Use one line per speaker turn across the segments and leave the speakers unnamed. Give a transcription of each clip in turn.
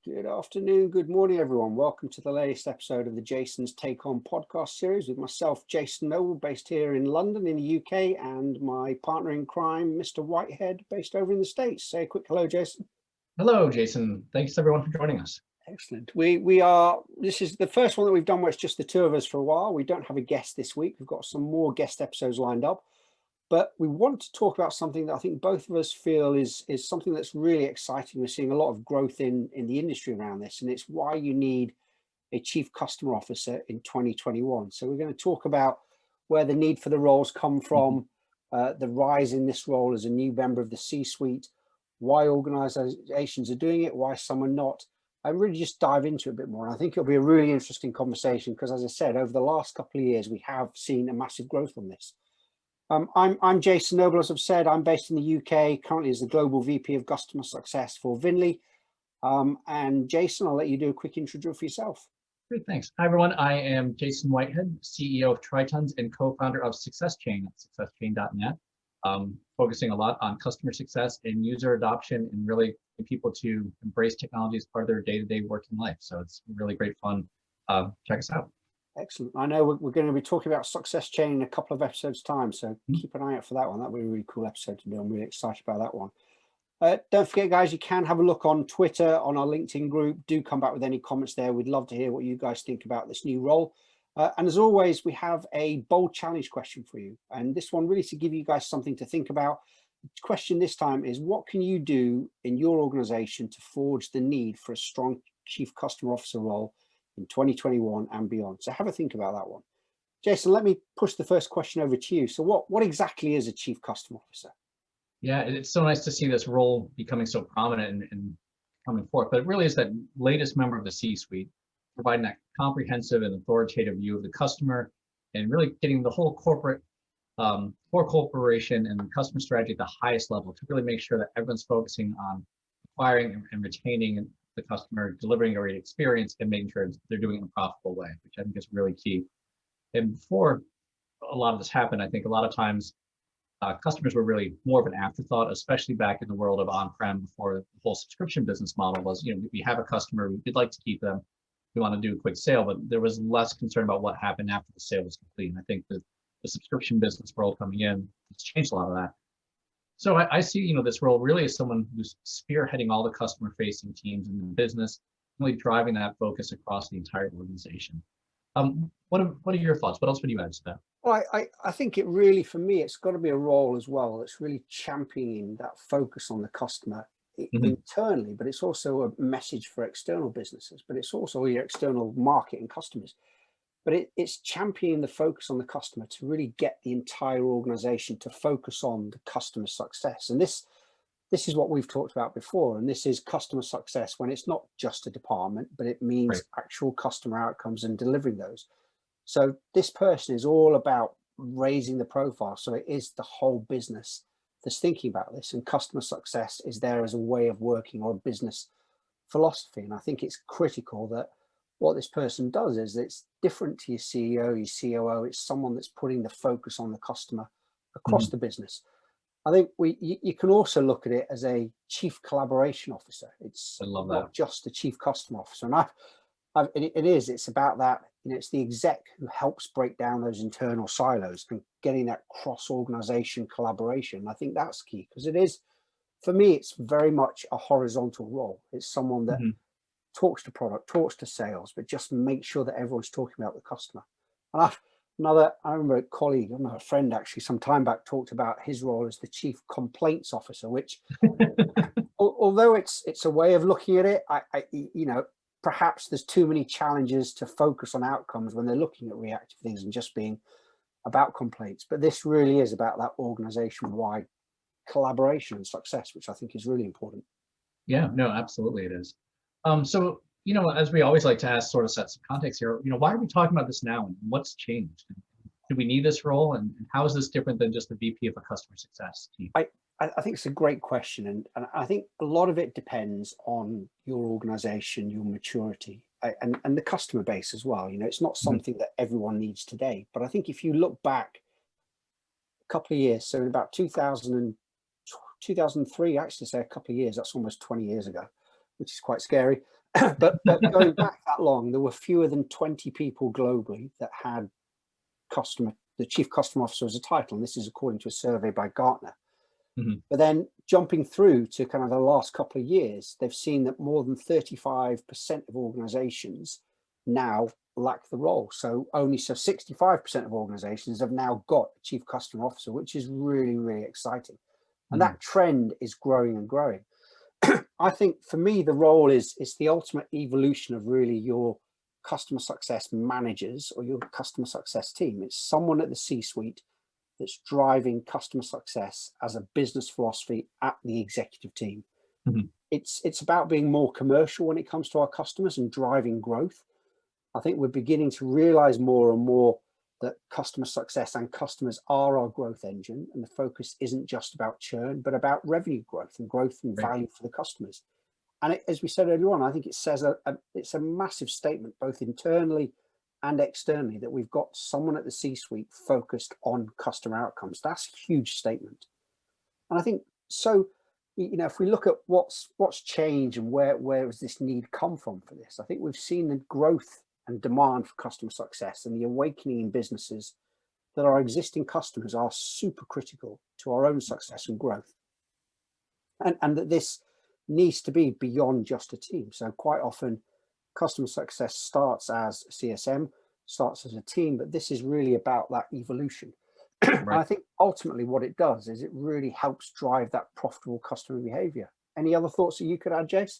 Good afternoon, good morning, everyone. Welcome to the latest episode of the Jason's Take On podcast series with myself, Jason Noble, based here in London in the UK, and my partner in crime, Mr. Whitehead, based over in the States. Say a quick hello, Jason.
Hello, Jason. Thanks everyone for joining us.
Excellent. This is the first one that we've done where it's just the two of us for a while. We don't have a guest this week. We've got some more guest episodes lined up. But we want to talk about something that I think both of us feel is something that's really exciting. We're seeing a lot of growth in the industry around this, and it's why you need a chief customer officer in 2021. So we're going to talk about where the need for the roles come from, the rise in this role as a new member of the C-suite, why organizations are doing it, why some are not. I really just dive into it a bit more. And I think it'll be a really interesting conversation because, as I said, over the last couple of years, we have seen a massive growth on this. I'm Jason Noble, as I've said. I'm based in the UK, currently as the Global VP of Customer Success for Vinley. And Jason, I'll let you do a quick intro for yourself.
Great, thanks. Hi, everyone. I am Jason Whitehead, CEO of Tritons and co-founder of SuccessChain at successchain.net, focusing a lot on customer success and user adoption and really getting people to embrace technology as part of their day-to-day working life. So it's really great fun. Check us out.
Excellent. I know we're going to be talking about SuccessChain in a couple of episodes time, so keep an eye out for that one. That'll be a really cool episode to do. I'm really excited about that one. Don't forget, guys, you can have a look on Twitter, on our LinkedIn group. Do come back with any comments there. We'd love to hear what you guys think about this new role. And as always, we have a bold challenge question for you. And this one really to give you guys something to think about. The question this time is, what can you do in your organization to forge the need for a strong chief customer officer role in 2021 and beyond? So have a think about that one. Jason, let me push the first question over to you. So what exactly is a chief customer officer?
Yeah, it's so nice to see this role becoming so prominent and coming forth, but it really is that latest member of the C-suite, providing that comprehensive and authoritative view of the customer and really getting the whole corporate corporation and customer strategy at the highest level to really make sure that everyone's focusing on acquiring and retaining the customer, delivering a great experience, and making sure they're doing it in a profitable way, which I think is really key. And before a lot of this happened, I think a lot of times customers were really more of an afterthought, especially back in the world of on-prem before the whole subscription business model was, we have a customer, we'd like to keep them, we want to do a quick sale, but there was less concern about what happened after the sale was complete. And I think that the subscription business world coming in has changed a lot of that. So I see, this role really as someone who's spearheading all the customer-facing teams in the business, really driving that focus across the entire organization. What are your thoughts? What else would you add to that?
Well, I think it really, for me, it's got to be a role as well that's really championing that focus on the customer internally, but it's also a message for external businesses, but it's also your external market and customers. But it's championing the focus on the customer to really get the entire organization to focus on the customer success. And this is what we've talked about before. And this is customer success when it's not just a department, but it means actual customer outcomes and delivering those. So this person is all about raising the profile. So it is the whole business that's thinking about this, and customer success is there as a way of working or a business philosophy. And I think it's critical that what this person does is it's different to your CEO, your COO. It's someone that's putting the focus on the customer across the business. I think you can also look at it as a chief collaboration officer. It's not just a chief customer officer. And it's about that. It's the exec who helps break down those internal silos and getting that cross-organization collaboration. I think that's key because it is, for me, it's very much a horizontal role. It's someone that talks to product, talks to sales, but just make sure that everyone's talking about the customer. And I remember a colleague, a friend actually, some time back talked about his role as the chief complaints officer, which, although it's a way of looking at it, perhaps there's too many challenges to focus on outcomes when they're looking at reactive things and just being about complaints. But this really is about that organization-wide collaboration and success, which I think is really important.
Yeah, no, absolutely it is. So, as we always like to ask, sort of set some context here, why are we talking about this now and what's changed? Do we need this role, and how is this different than just the VP of a customer success team?
I think it's a great question. And I think a lot of it depends on your organization, your maturity, and the customer base as well. It's not something that everyone needs today. But I think if you look back a couple of years, so in about 2003, actually say a couple of years, that's almost 20 years ago, which is quite scary. but going back that long, there were fewer than 20 people globally that had the chief customer officer as a title, and this is according to a survey by Gartner. But then jumping through to kind of the last couple of years, they've seen that more than 35% of organizations now lack the role. So 65% of organizations have now got a chief customer officer, which is really, really exciting. And that trend is growing and growing. I think for me, the role is the ultimate evolution of really your customer success managers or your customer success team. It's someone at the C-suite that's driving customer success as a business philosophy at the executive team. It's about being more commercial when it comes to our customers and driving growth. I think we're beginning to realize more and more that customer success and customers are our growth engine, and the focus isn't just about churn, but about revenue growth and value for the customers. And as we said earlier on, I think it says it's a massive statement, both internally and externally, that we've got someone at the C-suite focused on customer outcomes. That's a huge statement. And I think so, if we look at what's changed and where has this need come from for this, I think we've seen the growth and demand for customer success and the awakening in businesses that our existing customers are super critical to our own success and growth. And that this needs to be beyond just a team. So quite often customer success starts as a CSM, starts as a team, but this is really about that evolution. And I think ultimately what it does is it really helps drive that profitable customer behavior. Any other thoughts that you could add, Jace?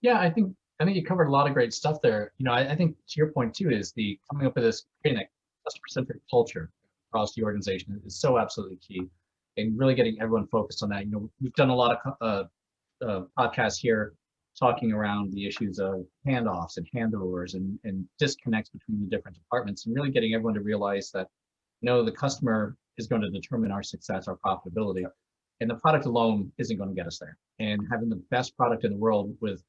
Yeah, I think you covered a lot of great stuff there. I think to your point too is the coming up with this creating a customer-centric culture across the organization is so absolutely key, and really getting everyone focused on that. We've done a lot of podcasts here talking around the issues of handoffs and handovers and disconnects between the different departments, and really getting everyone to realize that the customer is going to determine our success, our profitability, and the product alone isn't going to get us there. And having the best product in the world with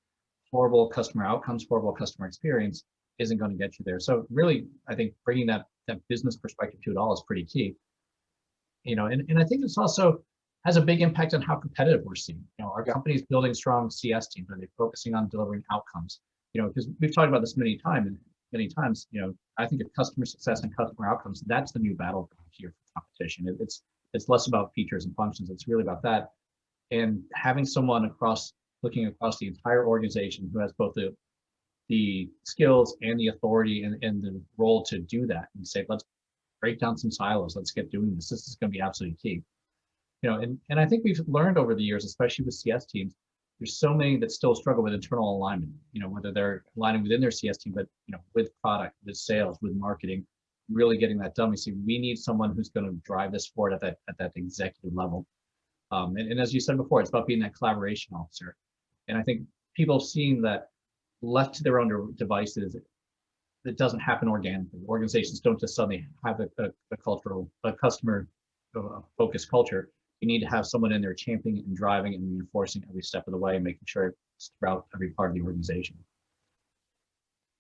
horrible customer outcomes, horrible customer experience isn't going to get you there. So really, I think bringing that business perspective to it all is pretty key. And I think this also has a big impact on how competitive we're seeing. Our company's building strong CS teams, and they're focusing on delivering outcomes. Because we've talked about this many times. I think of customer success and customer outcomes, that's the new battleground here for competition. It's less about features and functions. It's really about that. And having someone looking across the entire organization who has both the skills and the authority and the role to do that, and say, let's break down some silos. Let's get doing this. This is going to be absolutely key. And I think we've learned over the years, especially with CS teams, there's so many that still struggle with internal alignment, whether they're aligning within their CS team, but, with product, with sales, with marketing, really getting that done. We need someone who's going to drive this forward at that executive level. And as you said before, it's about being that collaboration officer. And I think people seeing that left to their own devices, it doesn't happen organically. Organizations don't just suddenly have a customer focused culture. You need to have someone in there championing and driving and reinforcing every step of the way and making sure it's throughout every part of the organization.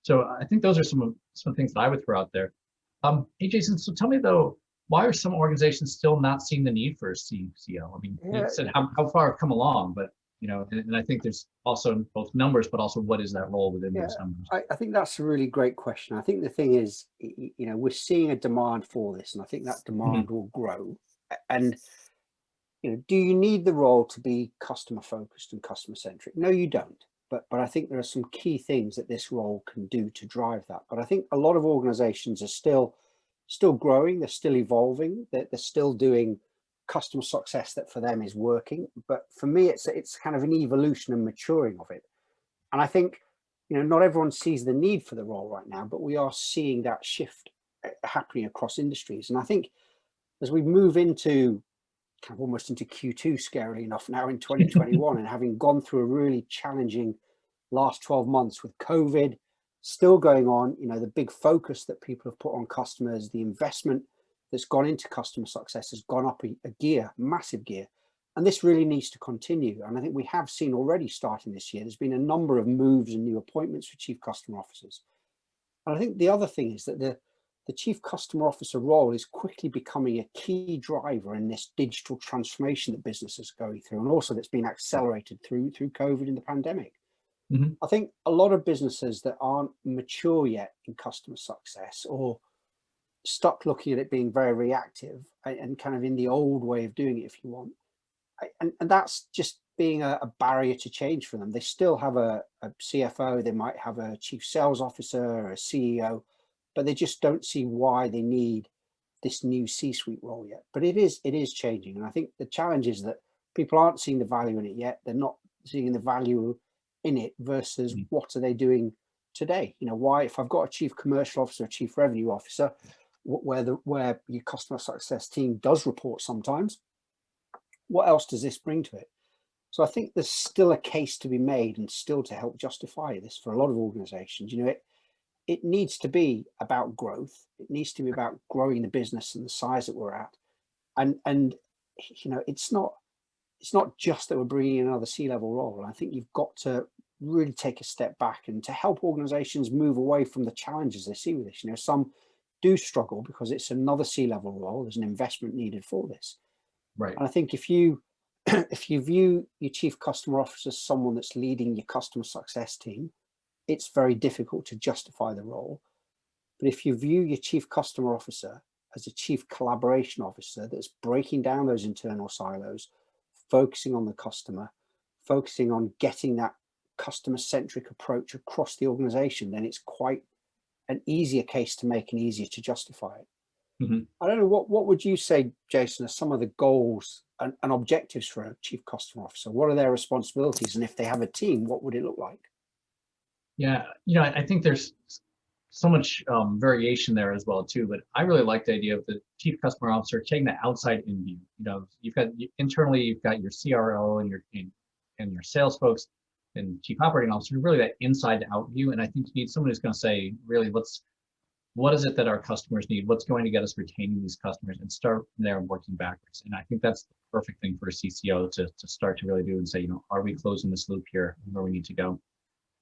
So I think those are some things that I would throw out there. Hey, Jason, so tell me though, why are some organizations still not seeing the need for a CCO? I mean, you said how far I've come along, but and I think there's also both numbers, but also what is that role within those numbers?
I think that's a really great question. I think the thing is, we're seeing a demand for this, and I think that demand will grow. And do you need the role to be customer focused and customer centric? No, you don't. But I think there are some key things that this role can do to drive that. But I think a lot of organizations are still growing. They're still evolving. They're still doing customer success that for them is working. But for me, it's kind of an evolution and maturing of it. And I think, not everyone sees the need for the role right now, but we are seeing that shift happening across industries. And I think as we move into kind of almost into Q2, scarily enough, now in 2021, and having gone through a really challenging last 12 months with COVID still going on, the big focus that people have put on customers, the investment that's gone into customer success has gone up a gear, massive gear. And this really needs to continue. And I think we have seen already starting this year, there's been a number of moves and new appointments for chief customer officers. And I think the other thing is that the chief customer officer role is quickly becoming a key driver in this digital transformation that businesses are going through, and also that's been accelerated through COVID and the pandemic.
Mhm.
I think a lot of businesses that aren't mature yet in customer success, or stuck looking at it being very reactive and kind of in the old way of doing it, if you want, and that's just being a barrier to change for them. They still have a CFO, they might have a chief sales officer or a CEO, but they just don't see why they need this new C-suite role yet. But it is changing, and I think the challenge is that people aren't seeing the value in it yet. They're not seeing the value in it versus
Mhm.
what are they doing today. Why, if I've got a chief commercial officer, a chief revenue officer, where your customer success team does report sometimes, what else does this bring to it? So I think there's still a case to be made, and still to help justify this for a lot of organizations. It needs to be about growth. It needs to be about growing the business and the size that we're at. And it's not just that we're bringing in another C-level role. I think you've got to really take a step back and to help organizations move away from the challenges they see with this. Some do struggle because it's another C-level role. There's an investment needed for this.
Right.
And I think if you if you view your chief customer officer as someone that's leading your customer success team, it's very difficult to justify the role. But if you view your chief customer officer as a chief collaboration officer that's breaking down those internal silos, focusing on the customer, focusing on getting that customer-centric approach across the organization, then it's quite an easier case to make and easier to justify it.
Mhm.
I don't know, what would you say, Jason, are some of the goals and objectives for a chief customer officer? What are their responsibilities? And if they have a team, what would it look like?
Yeah, I think there's so much variation there as well too. But I really like the idea of the chief customer officer taking the outside in view. You've got internally, you've got your CRO and your sales folks and chief operating officer, really that inside out view. And I think you need someone who's going to say, really, what is it that our customers need? What's going to get us retaining these customers, and start from there and working backwards. And I think that's the perfect thing for a CCO to start to really do and say, are we closing this loop here where we need to go?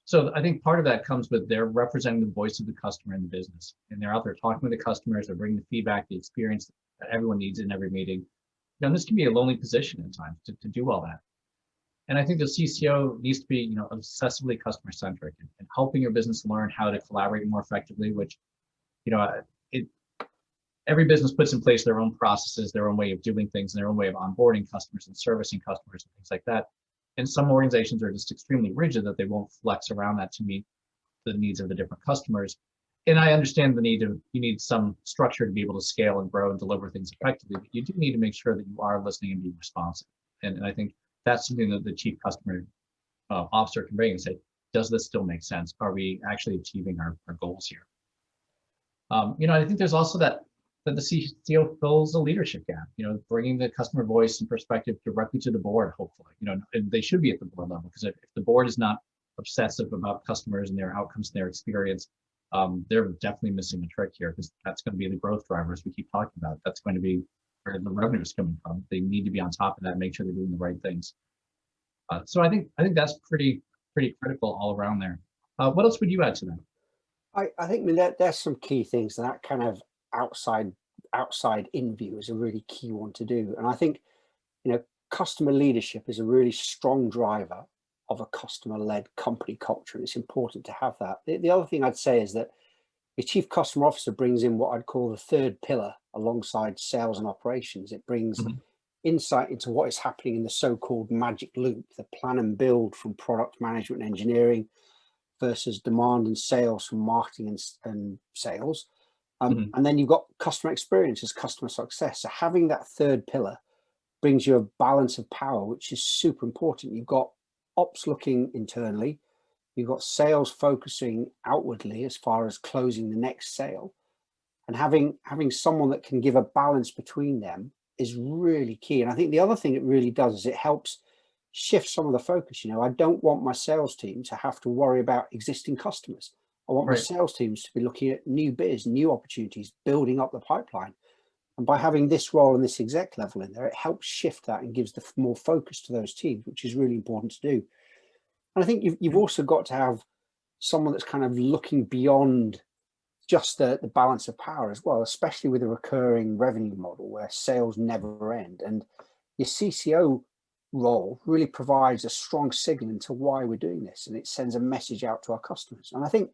So I think part of that comes with they're representing the voice of the customer in the business, and they're out there talking with the customers. They're bringing the feedback, the experience that everyone needs in every meeting. And this can be a lonely position at times to do all that. And I think the CCO needs to be, obsessively customer centric, and helping your business learn how to collaborate more effectively, which, you know, it, every business puts in place their own processes, their own way of doing things, and their own way of onboarding customers and servicing customers and things like that. And some organizations are just extremely rigid that they won't flex around that to meet the needs of the different customers. And I understand you need some structure to be able to scale and grow and deliver things effectively, but you do need to make sure that you are listening and being responsive. And I think that's something that the chief customer officer can bring and say, does this still make sense? Are we actually achieving our goals here? I think there's also that the CCO fills a leadership gap, bringing the customer voice and perspective directly to the board, hopefully, and they should be at the board level, because if the board is not obsessive about customers and their outcomes and their experience, they're definitely missing a trick here, because that's going to be the growth drivers we keep talking about. That's going to be where the revenue is coming from. They need to be on top of that, make sure they're doing the right things. So I think that's pretty critical all around there. What else would you add to that?
I think there's some key things, that kind of outside in view is a really key one to do. And I think, customer leadership is a really strong driver of a customer-led company culture, and it's important to have that. The other thing I'd say is that your chief customer officer brings in what I'd call the third pillar alongside sales and operations. It brings
Mhm.
insight into what is happening in the so-called magic loop, the plan and build from product management and engineering versus demand and sales from marketing and sales.
Mhm.
And then you've got customer experience as customer success. So having that third pillar brings you a balance of power, which is super important. You've got ops looking internally, you've got sales focusing outwardly as far as closing the next sale, and having someone that can give a balance between them is really key. And I think the other thing it really does is it helps shift some of the focus. I don't want my sales team to have to worry about existing customers. I want my
Right.
sales teams to be looking at new biz, new opportunities, building up the pipeline. And by having this role and this exec level in there, it helps shift that and gives the more focus to those teams, which is really important to do. And I think you've also got to have someone that's kind of looking beyond just the balance of power as well, especially with a recurring revenue model where sales never end. And your CCO role really provides a strong signal into why we're doing this, and it sends a message out to our customers. And I think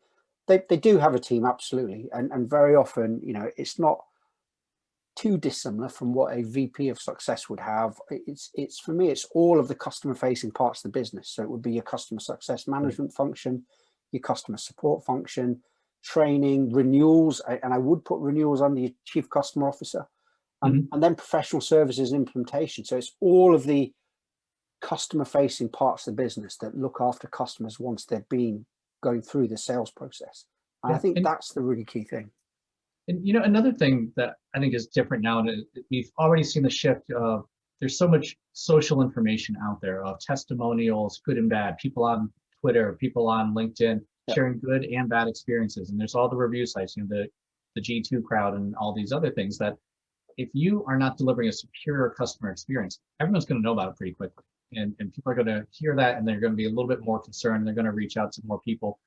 they do have a team, absolutely, and very often, it's not too dissimilar from what a VP of success would have. It's for me, it's all of the customer facing parts of the business. So it would be your customer success management function, your customer support function, training, renewals, and I would put renewals under your chief customer officer, and then professional services and implementation. So it's all of the customer facing parts of the business that look after customers once they've been going through the sales process. And I think that's the really key thing.
And another thing that I think is different now, and we've already seen the shift of there's so much social information out there of testimonials, good and bad, people on Twitter, people on LinkedIn, sharing good and bad experiences. And there's all the review sites, the G2 crowd and all these other things that if you are not delivering a superior customer experience, everyone's going to know about it pretty quickly. And people are going to hear that, and they're going to be a little bit more concerned, and they're going to reach out to more people.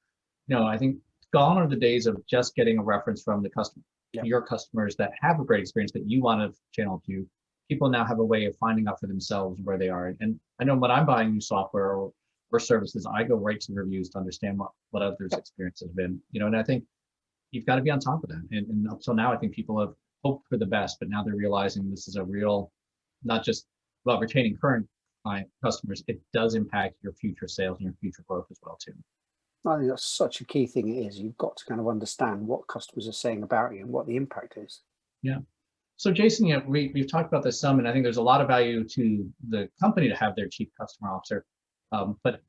I think gone are the days of just getting a reference from the customer. Your customers that have a great experience that you want to channel to. People now have a way of finding out for themselves where they are. And I know when I'm buying new software or services, I go right to the reviews to understand what others' experience has been. And I think you've got to be on top of that. And up till now, I think people have hoped for the best, but now they're realizing this is a real, not just about retaining current client customers, it does impact your future sales and your future growth as well too.
I think that's such a key thing. It is. You've got to kind of understand what customers are saying about you and what the impact is.
Yeah. So Jason, we've talked about this some, and I think there's a lot of value to the company to have their chief customer officer. But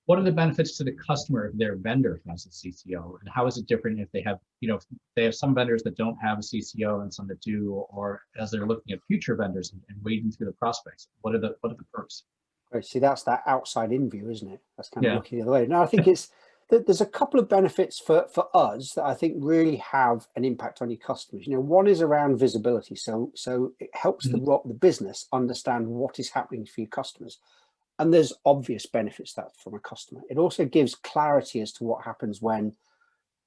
what are the benefits to the customer if their vendor has a CCO, and how is it different if they have, if they have some vendors that don't have a CCO and some that do, or as they're looking at future vendors and wading through the prospects, what are the perks?
Right. See, that's that outside in view, isn't it? That's kind of looking the other way. Now, I think there's a couple of benefits for us that I think really have an impact on your customers. One is around visibility. So it helps the business understand what is happening for your customers. And there's obvious benefits that from a customer. It also gives clarity as to what happens when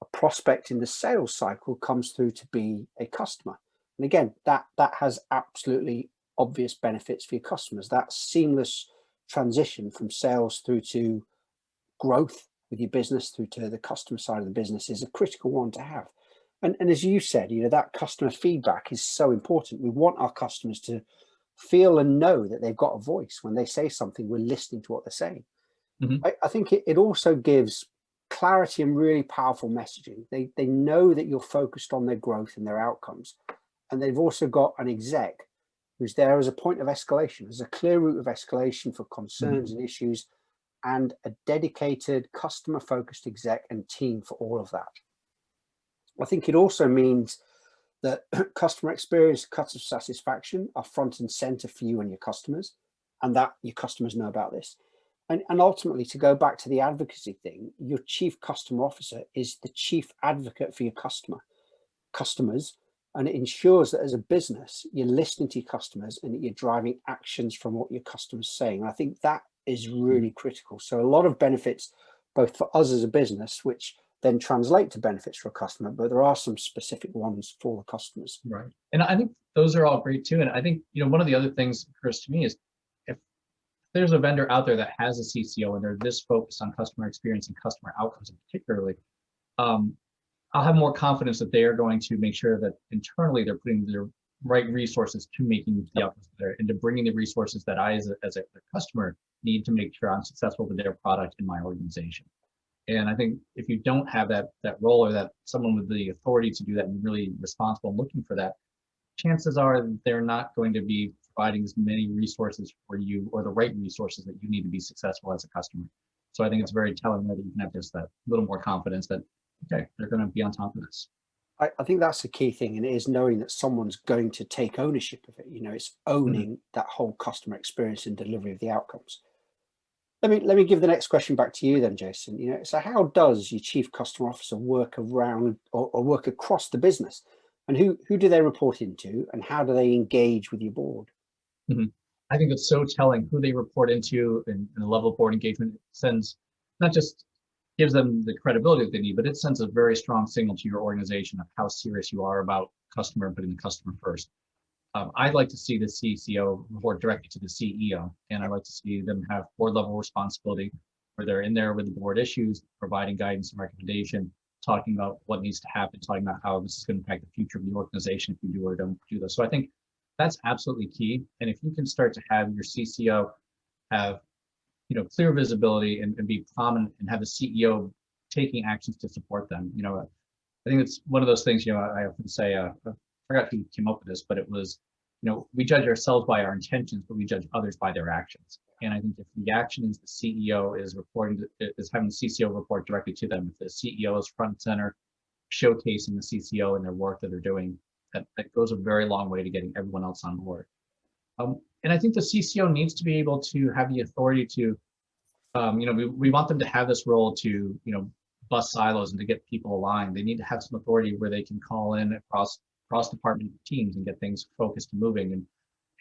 a prospect in the sales cycle comes through to be a customer. And again, that has absolutely obvious benefits for your customers. That seamless transition from sales through to growth with your business through to the customer side of the business is a critical one to have. And as you said, that customer feedback is so important. We want our customers to feel and know that they've got a voice. When they say something, we're listening to what they're saying. I think it also gives clarity and really powerful messaging. They know that you're focused on their growth and their outcomes. And they've also got an exec who's there as a point of escalation. There's a clear route of escalation for concerns and issues, and a dedicated customer-focused exec and team for all of that. I think it also means that customer experience, customer satisfaction are front and center for you and your customers, and that your customers know about this. And ultimately, to go back to the advocacy thing, your chief customer officer is the chief advocate for your customers, and it ensures that as a business, you're listening to your customers and that you're driving actions from what your customers are saying. And I think that is really critical. So a lot of benefits, both for us as a business, which then translate to benefits for a customer, but there are some specific ones for the customers.
Right. And I think those are all great too. And I think, one of the other things, Chris, to me is if there's a vendor out there that has a CCO and they're this focused on customer experience and customer outcomes in particularly, I'll have more confidence that they are going to make sure that internally they're putting their right resources to making the outcomes better and to bringing the resources that I, as a customer, need to make sure I'm successful with their product in my organization. And I think if you don't have that role or that someone with the authority to do that and really responsible and looking for that, chances are they're not going to be providing as many resources for you or the right resources that you need to be successful as a customer. So I think it's very telling that you can have just that little more confidence that, okay, they're going to be on top of this.
I think that's the key thing, and it is knowing that someone's going to take ownership of it. It's owning that whole customer experience and delivery of the outcomes. Let me give the next question back to you then, Jason. So how does your chief customer officer work around or work across the business, and who do they report into, and how do they engage with your board?
I think it's so telling who they report into and the level of board engagement. It sends, not just gives them the credibility that they need, but it sends a very strong signal to your organization of how serious you are about customer and putting the customer first. I'd like to see the CCO report directly to the CEO, and I'd like to see them have board level responsibility where they're in there with the board issues, providing guidance and recommendation, talking about what needs to happen, talking about how this is going to impact the future of the organization if you do or don't do this. So I think that's absolutely key. And if you can start to have your CCO have, clear visibility and be prominent, and have the CEO taking actions to support them, I think it's one of those things, I often say, I forgot who came up with this, but it was, we judge ourselves by our intentions, but we judge others by their actions. And I think if the action is the CEO is having the CCO report directly to them, if the CEO is front and center, showcasing the CCO and their work that they're doing, that goes a very long way to getting everyone else on board. And I think the CCO needs to be able to have the authority to, we want them to have this role to, bust silos and to get people aligned. They need to have some authority where they can call in across department teams and get things focused and moving.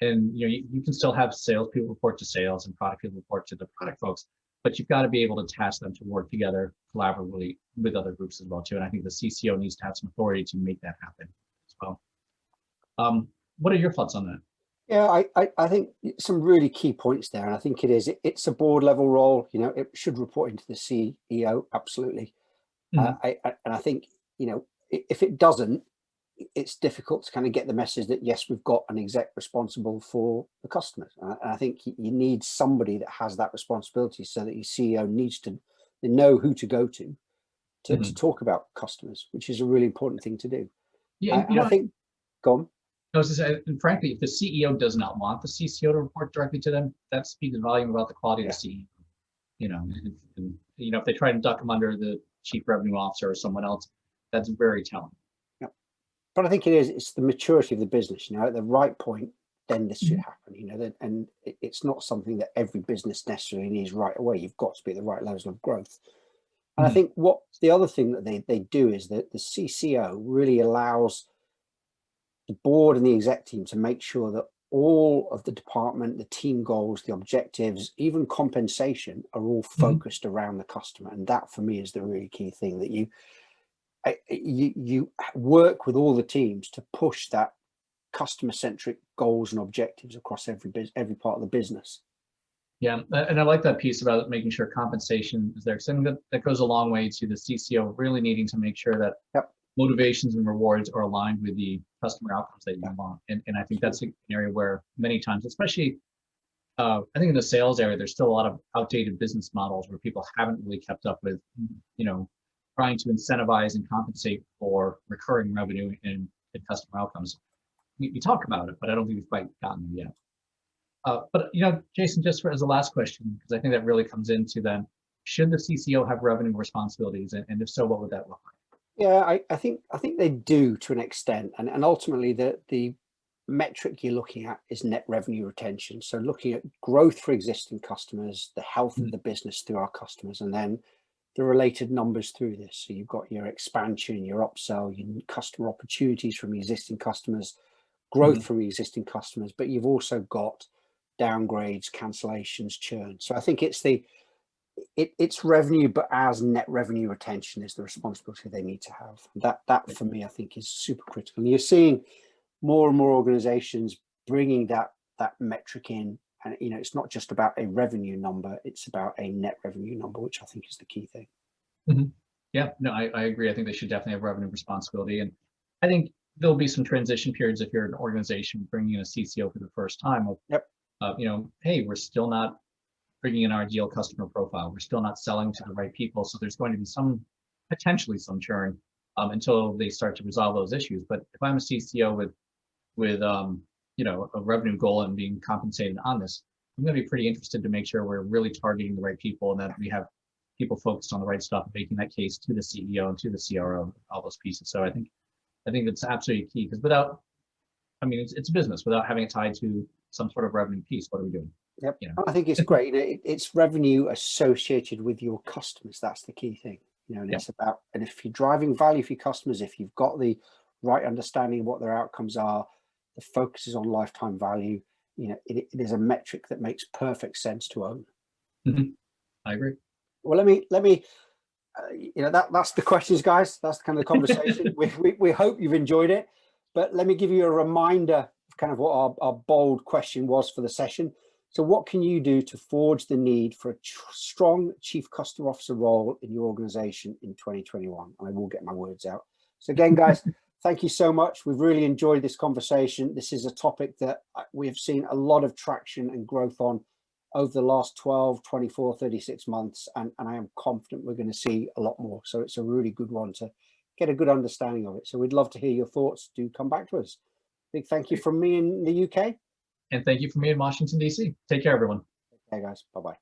And you can still have salespeople report to sales and product people report to the product folks, but you've got to be able to task them to work together collaboratively with other groups as well too. And I think the CCO needs to have some authority to make that happen as well. What are your thoughts on that?
Yeah, I think some really key points there, and I think it's a board level role. It should report into the CEO, absolutely. And I think if it doesn't, it's difficult to kind of get the message that yes, we've got an exec responsible for the customers. And I think you need somebody that has that responsibility, so that your CEO needs to know who to go to talk about customers, which is a really important thing to do.
Yeah,
and I think, go on.
I was just saying, and frankly, if the CEO does not want the CCO to report directly to them, that speaks volume about the quality of the CEO. If they try and duck them under the chief revenue officer or someone else, that's very telling.
Yeah. But I think it's the maturity of the business. At the right point, then this should happen. And it's not something that every business necessarily needs right away. You've got to be at the right level of growth. And I think what the other thing that they do is that the CCO really allows the board and the exec team to make sure that all of the department, the team goals, the objectives, even compensation are all focused around the customer. And that for me is the really key thing, that you work with all the teams to push that customer-centric goals and objectives across every part of the business.
Yeah, and I like that piece about making sure compensation is there. Something that goes a long way to the CCO really needing to make sure that motivations and rewards are aligned with the customer outcomes that you want. And I think that's an area where many times, especially I think in the sales area, there's still a lot of outdated business models where people haven't really kept up with, trying to incentivize and compensate for recurring revenue and customer outcomes. We talk about it, but I don't think we've quite gotten there yet. But Jason, just as a last question, because I think that really comes into then, should the CCO have revenue responsibilities, and if so, what would that look like?
Yeah, I think they do to an extent, and ultimately the metric you're looking at is net revenue retention. So looking at growth for existing customers, the health of the business through our customers, and then the related numbers through this. So you've got your expansion, your upsell, your customer opportunities from existing customers, growth from existing customers, but you've also got downgrades, cancellations, churn. So I think it's revenue, but as net revenue retention is the responsibility they need to have. That for me, I think, is super critical. And you're seeing more and more organizations bringing that metric in, and it's not just about a revenue number, it's about a net revenue number, which I think is the key thing.
Yeah, no, I agree. I think they should definitely have revenue responsibility, and I think there'll be some transition periods if you're an organization bringing in a CCO for the first time. Hey, we're still not bringing in our ideal customer profile. We're still not selling to the right people. So there's going to be potentially some churn until they start to resolve those issues. But if I'm a CCO with a revenue goal and being compensated on this, I'm going to be pretty interested to make sure we're really targeting the right people and that we have people focused on the right stuff, making that case to the CEO and to the CRO, all those pieces. So I think it's absolutely key, because it's a business. Without having it tied to some sort of revenue piece, what are we doing?
Yep. I think it's great. It's revenue associated with your customers. That's the key thing. And it's about, and if you're driving value for your customers, if you've got the right understanding of what their outcomes are, the focus is on lifetime value. It is a metric that makes perfect sense to own.
I agree.
Well, let me that's the questions, guys. That's the kind of conversation. we hope you've enjoyed it, but let me give you a reminder kind of what our bold question was for the session. So what can you do to forge the need for a strong chief customer officer role in your organization in 2021? And I will get my words out. So again, guys, thank you so much. We've really enjoyed this conversation. This is a topic that we have seen a lot of traction and growth on over the last 12, 24, 36 months. And I am confident we're going to see a lot more. So it's a really good one to get a good understanding of it. So we'd love to hear your thoughts. Do come back to us. Big thank you from me in the UK.
And thank you from me in Washington, D.C. Take care, everyone.
Okay, guys. Bye-bye.